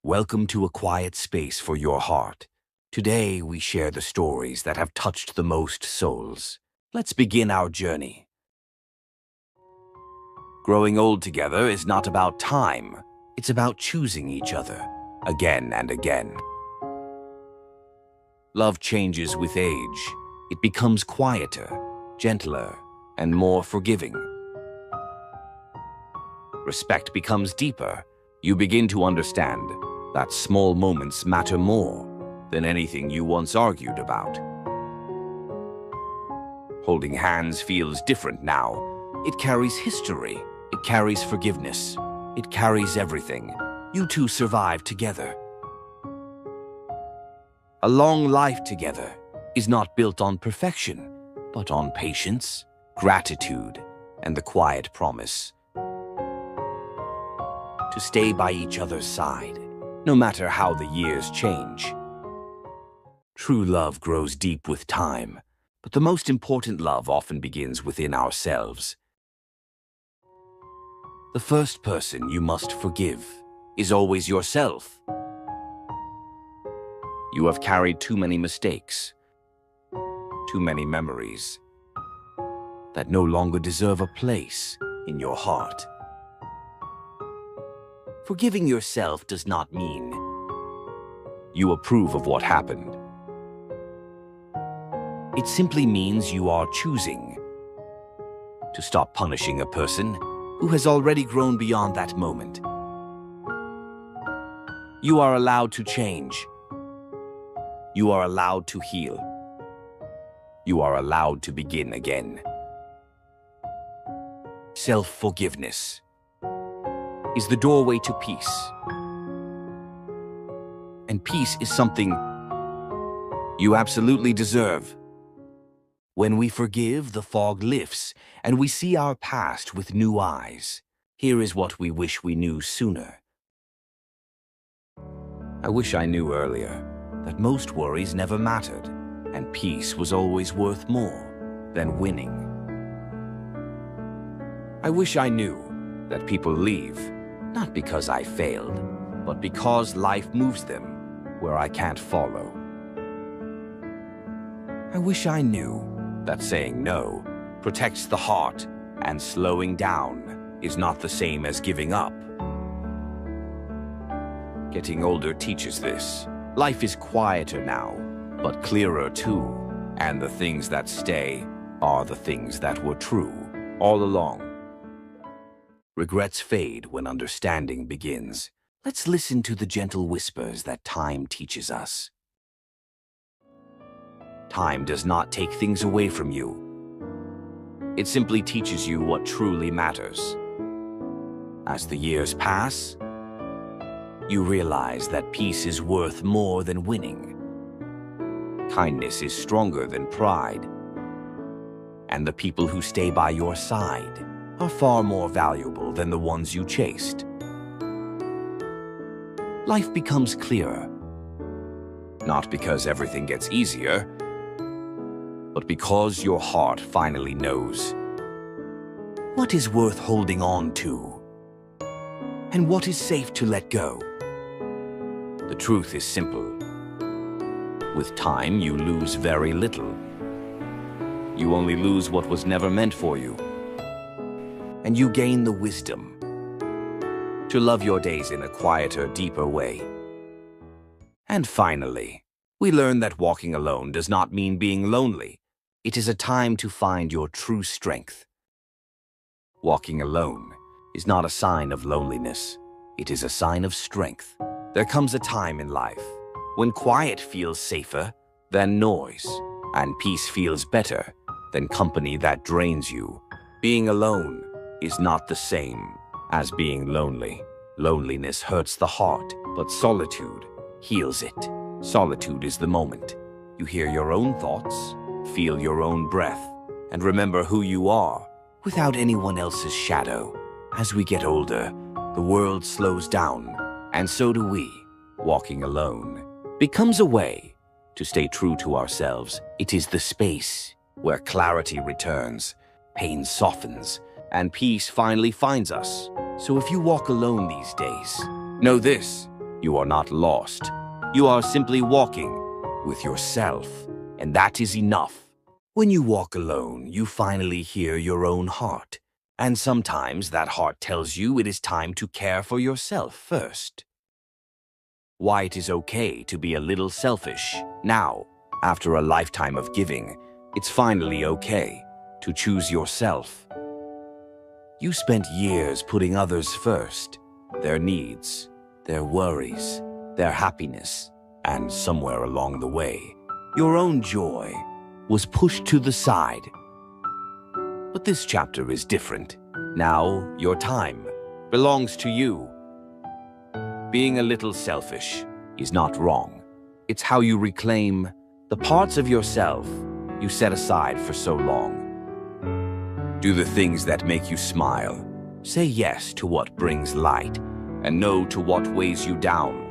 Welcome to a quiet space for your heart. Today we share the stories that have touched the most souls. Let's begin our journey. Growing old together is not about time. It's about choosing each other, again and again. Love changes with age. It becomes quieter, gentler, and more forgiving. Respect becomes deeper. You begin to understand that small moments matter more than anything you once argued about. Holding hands feels different now. It carries history. It carries forgiveness. It carries everything. You two survive together. A long life together is not built on perfection, but on patience, gratitude, and the quiet promise to stay by each other's side, no matter how the years change. True love grows deep with time, but the most important love often begins within ourselves. The first person you must forgive is always yourself. You have carried too many mistakes, too many memories that no longer deserve a place in your heart. Forgiving yourself does not mean you approve of what happened. It simply means you are choosing to stop punishing a person who has already grown beyond that moment. You are allowed to change. You are allowed to heal. You are allowed to begin again. Self-forgiveness is the doorway to peace. And peace is something you absolutely deserve. When we forgive, the fog lifts, and we see our past with new eyes. Here is what we wish we knew sooner. I wish I knew earlier that most worries never mattered, and peace was always worth more than winning. I wish I knew that people leave, not because I failed, but because life moves them where I can't follow. I wish I knew that saying no protects the heart and slowing down is not the same as giving up. Getting older teaches this. Life is quieter now, but clearer too, and the things that stay are the things that were true all along. Regrets fade when understanding begins. Let's listen to the gentle whispers that time teaches us. Time does not take things away from you. It simply teaches you what truly matters. As the years pass, you realize that peace is worth more than winning. Kindness is stronger than pride. And the people who stay by your side are far more valuable than the ones you chased. Life becomes clearer, not because everything gets easier, but because your heart finally knows what is worth holding on to and what is safe to let go. The truth is simple. With time, you lose very little. You only lose what was never meant for you. And you gain the wisdom to love your days in a quieter, deeper way. And finally, we learn that walking alone does not mean being lonely. It is a time to find your true strength. Walking alone is not a sign of loneliness. It is a sign of strength. There comes a time in life when quiet feels safer than noise, and peace feels better than company that drains you. Being alone is not the same as being lonely. Loneliness hurts the heart, but solitude heals it. Solitude is the moment you hear your own thoughts, feel your own breath, and remember who you are without anyone else's shadow. As we get older, the world slows down, and so do we. Walking alone becomes a way to stay true to ourselves. It is the space where clarity returns, pain softens, and peace finally finds us. So if you walk alone these days, know this: You are not lost. You are simply walking with yourself, and that is enough. When you walk alone, you finally hear your own heart, and sometimes that heart tells you it is time to care for yourself first. Why it is okay to be a little selfish. Now, after a lifetime of giving, it's finally okay to choose yourself. You spent years putting others first, their needs, their worries, their happiness, and somewhere along the way, your own joy was pushed to the side. But this chapter is different. Now, your time belongs to you. Being a little selfish is not wrong. It's how you reclaim the parts of yourself you set aside for so long. Do the things that make you smile. Say yes to what brings light, and no to what weighs you down.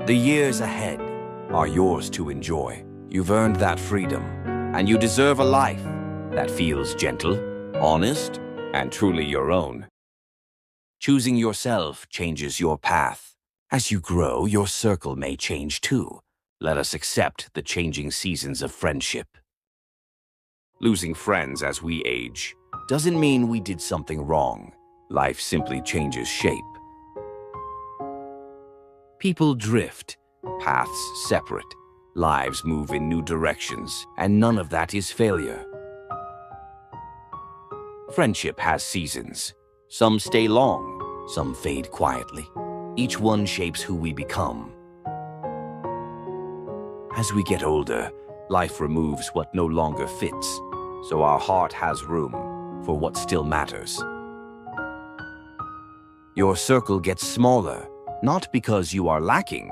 The years ahead are yours to enjoy. You've earned that freedom, and you deserve a life that feels gentle, honest, and truly your own. Choosing yourself changes your path. As you grow, your circle may change too. Let us accept the changing seasons of friendship. Losing friends as we age doesn't mean we did something wrong. Life simply changes shape. People drift, paths separate, lives move in new directions, and none of that is failure. Friendship has seasons. Some stay long, some fade quietly. Each one shapes who we become. As we get older, life removes what no longer fits, so our heart has room for what still matters. Your circle gets smaller, not because you are lacking,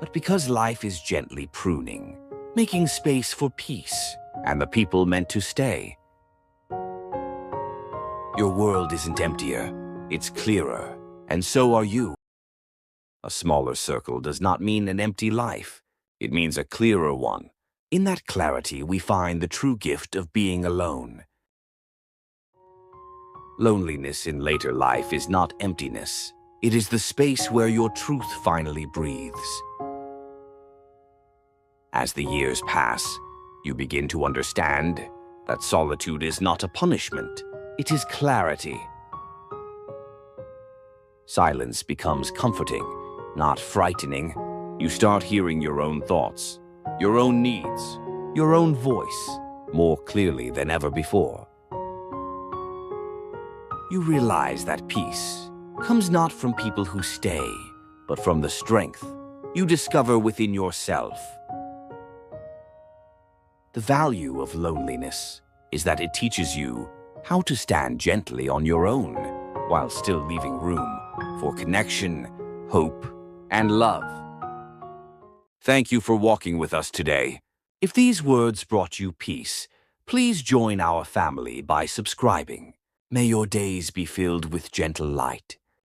but because life is gently pruning, making space for peace and the people meant to stay. Your world isn't emptier, it's clearer, and so are you. A smaller circle does not mean an empty life. It means a clearer one. In that clarity, we find the true gift of being alone. Loneliness in later life is not emptiness. It is the space where your truth finally breathes. As the years pass, you begin to understand that solitude is not a punishment. It is clarity. Silence becomes comforting, not frightening. You start hearing your own thoughts, your own needs, your own voice more clearly than ever before. You realize that peace comes not from people who stay, but from the strength you discover within yourself. The value of loneliness is that it teaches you how to stand gently on your own while still leaving room for connection, hope, and love. Thank you for walking with us today. If these words brought you peace, please join our family by subscribing. May your days be filled with gentle light.